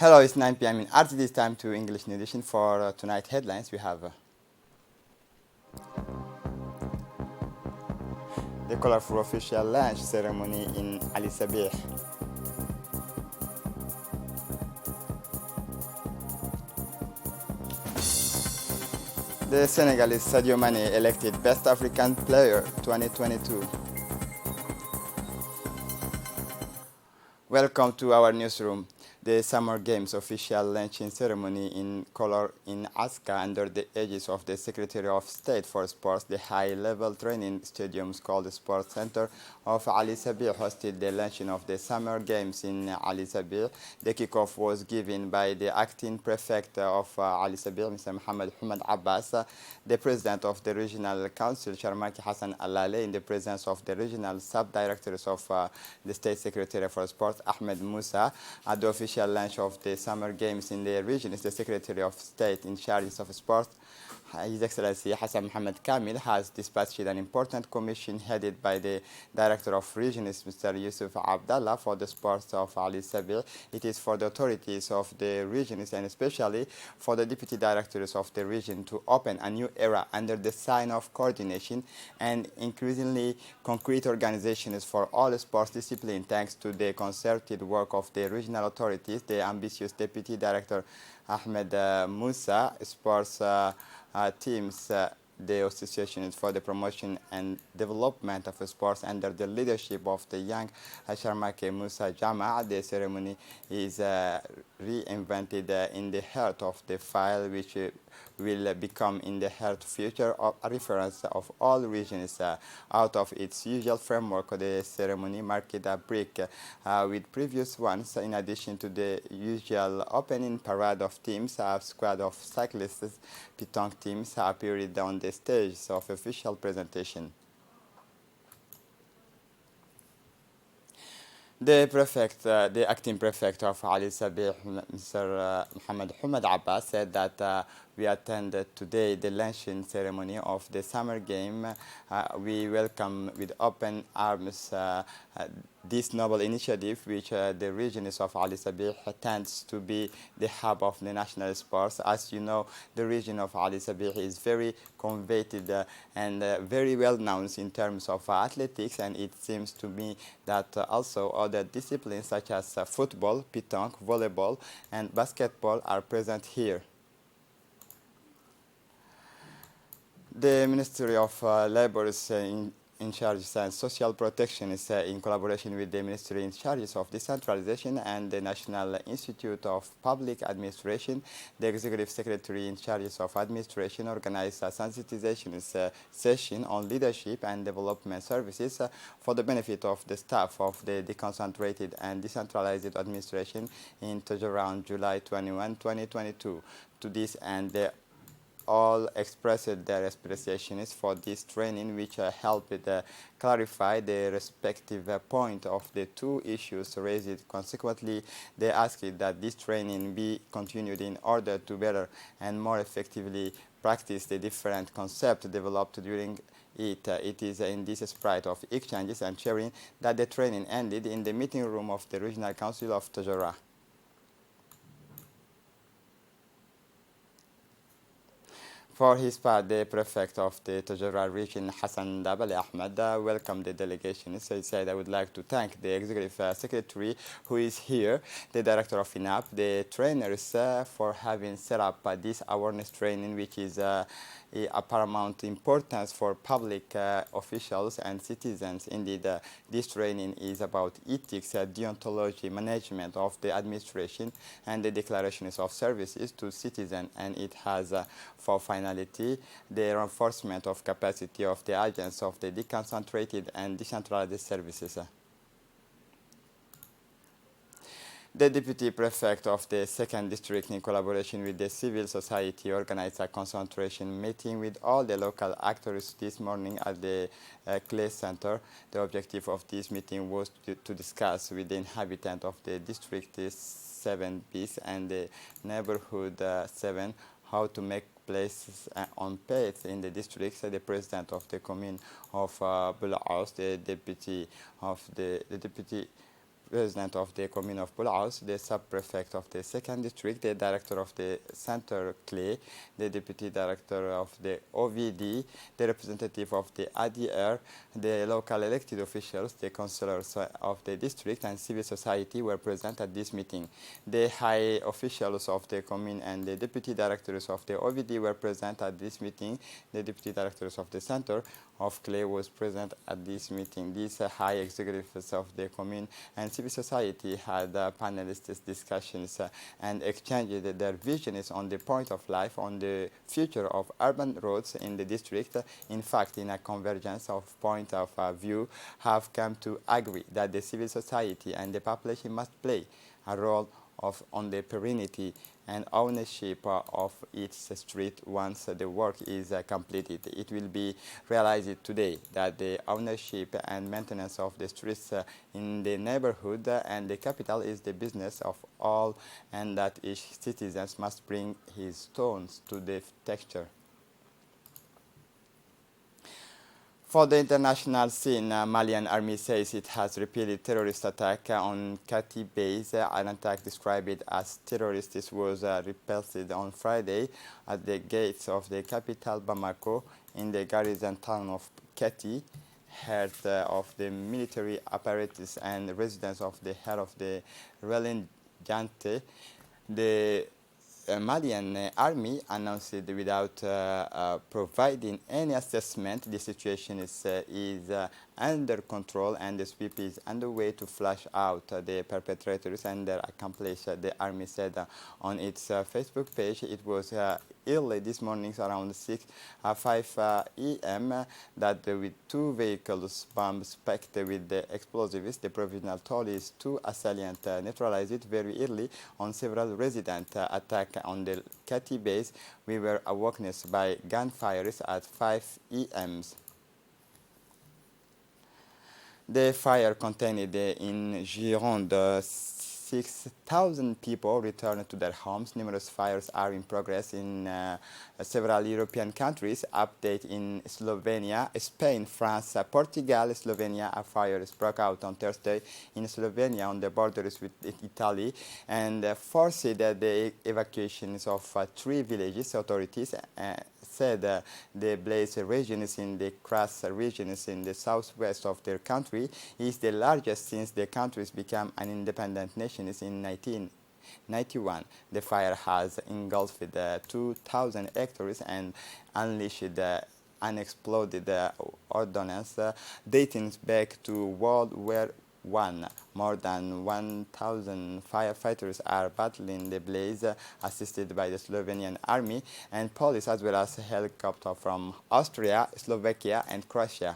Hello, it's 9 p.m. in RTD. It's time to English New Edition for tonight headlines. We have the colorful official launch ceremony in Ali Sabih. The Senegalese Sadio Mane elected Best African Player 2022. Welcome to our newsroom. The Summer Games official launching ceremony in color in Aska under the aegis of the Secretary of State for Sports. The high-level training stadium called the Sports Center of Ali Sabih hosted the launching of the Summer Games in Ali Sabih. The kickoff was given by the acting prefect of Ali Sabih, Mr. Mohammed Abbas, the president of the Regional Council, Sharmaki Hassan Alale, in the presence of the regional sub-directors of the State Secretary for Sports, Ahmed Musa. At the official launch of the Summer Games in the region is the Secretary of State in charge of sport. His Excellency Hassan Mohammed Kamil has dispatched an important commission headed by the Director of Regions, Mr. Yusuf Abdallah, for the sports of Ali Sabih. It is for the authorities of the regions and especially for the Deputy Directors of the region to open a new era under the sign of coordination and increasingly concrete organizations for all sports disciplines thanks to the concerted work of the regional authorities, the ambitious Deputy Director Ahmed Musa, sports teams, the Association for the Promotion and Development of Sports under the leadership of the young Sharmake Musa Jama. The ceremony is reinvented in the heart of the file, which will become in the heart future of a reference of all regions out of its usual framework. The ceremony marked a break with previous ones. In addition to the usual opening parade of teams, a squad of cyclists, pétanque teams appeared on the stage of official presentation. The acting prefect of Ali Sabih, Mr. Mohammed Abbas, said that we attended today the launching ceremony of the summer game. We welcome with open arms this noble initiative, which the regions of Ali Sabih tends to be the hub of the national sports. As you know, the region of Ali Sabih is very coveted and very well known in terms of athletics, and it seems to me that also other disciplines such as football, pétanque, volleyball, and basketball are present here. The Ministry of Labor is in charge of social protection is in collaboration with the Ministry in charge of decentralization and the National Institute of Public Administration. The Executive Secretary in charge of administration organized a sensitization session on leadership and development services for the benefit of the staff of the deconcentrated and decentralized administration in around July 21, 2022. To this end, the all expressed their appreciations for this training, which helped clarify the respective point of the two issues raised. Consequently, they asked that this training be continued in order to better and more effectively practice the different concepts developed during it. It is in this spirit of exchanges and sharing that the training ended in the meeting room of the Regional Council of Tajara. For his part, the prefect of the Tajara region, Hassan Dabali Ahmed, welcomed the delegation. So he said, I would like to thank the executive secretary who is here, the director of INAP, the trainers for having set up this awareness training, which is a paramount importance for public officials and citizens. Indeed, this training is about ethics, deontology, management of the administration, and the declarations of services to citizens, and it has for finality the reinforcement of capacity of the agents of the deconcentrated and decentralized services. The Deputy Prefect of the 2nd District, in collaboration with the civil society, organized a concentration meeting with all the local actors this morning at the Clay Center. The objective of this meeting was to discuss with the inhabitants of the District 7bis and the Neighborhood 7 how to make places on pace in the district. So the president of the commune of Bulaos, the deputy president of the commune of Bulaus, the sub-prefect of the second district, the director of the center Clay, the deputy director of the OVD, the representative of the ADR, the local elected officials, the councillors of the district, and civil society were present at this meeting. The high officials of the commune and the deputy directors of the OVD were present at this meeting. The deputy directors of the center of Clay was present at this meeting. These high executives of the commune and civil society had panelist discussions and exchanged their visions on the point of life, on the future of urban roads in the district. In fact, in a convergence of point of view, have come to agree that the civil society and the population must play a role on the perennity and ownership of each street once the work is completed. It will be realized today that the ownership and maintenance of the streets in the neighborhood and the capital is the business of all, and that each citizen must bring his stones to the texture. For the international scene, Malian army says it has repeated terrorist attack on Kati base. An attack described as terrorist was repulsed on Friday at the gates of the capital Bamako in the garrison town of Kati. Head of the military apparatus and residents of the head of the Relin Jante, the Malian army announced without providing any assessment the situation is under control and the sweep is underway to flush out the perpetrators and their accomplices. The army said on its Facebook page it was early this morning around 5 a.m. that with two vehicles bombs packed with the explosives, the provisional toll is two assailants neutralized very early on several resident attack on the Kati base. We were awoken by gunfires at 5 a.m. The fire contained in Gironde 6,000 people returned to their homes. Numerous fires are in progress in several European countries. Update in Slovenia, Spain, France, Portugal, Slovenia. A fire broke out on Thursday in Slovenia on the borders with Italy and forced the evacuations of 3 villages. Authorities said the blaze regions in the Kras regions in the southwest of their country is the largest since the countries became an independent nation in 1991. The fire has engulfed 2,000 hectares and unleashed unexploded ordnance dating back to World War I. More than 1,000 firefighters are battling the blaze, assisted by the Slovenian army and police, as well as helicopters from Austria, Slovakia, and Croatia.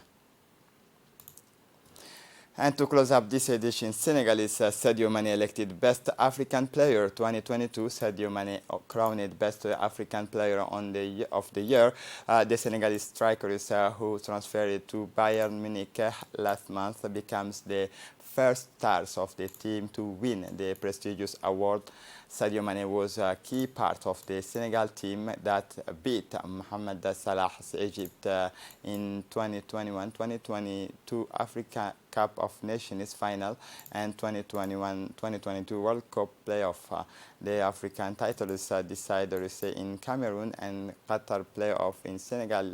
And to close up this edition, Senegalese Sadio Mane elected Best African Player 2022. Sadio Mane crowned Best African Player of the Year. The Senegalese striker who transferred to Bayern Munich last month becomes the first stars of the team to win the prestigious award. Sadio Mane was a key part of the Senegal team that beat Mohamed Salah's Egypt in 2021-2022 Africa Cup of Nations final and 2021-2022 World Cup playoff. The African titles deciders in Cameroon and Qatar playoff in Senegal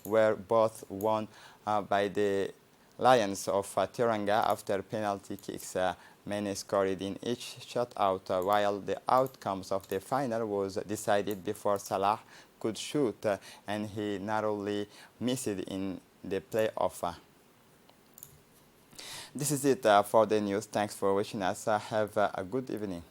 were both won by the Lions of Teranga after penalty kicks. Mane scored in each shutout, while the outcomes of the final was decided before Salah could shoot, and he narrowly missed in the playoff. This is it for the news. Thanks for watching us. Have a good evening.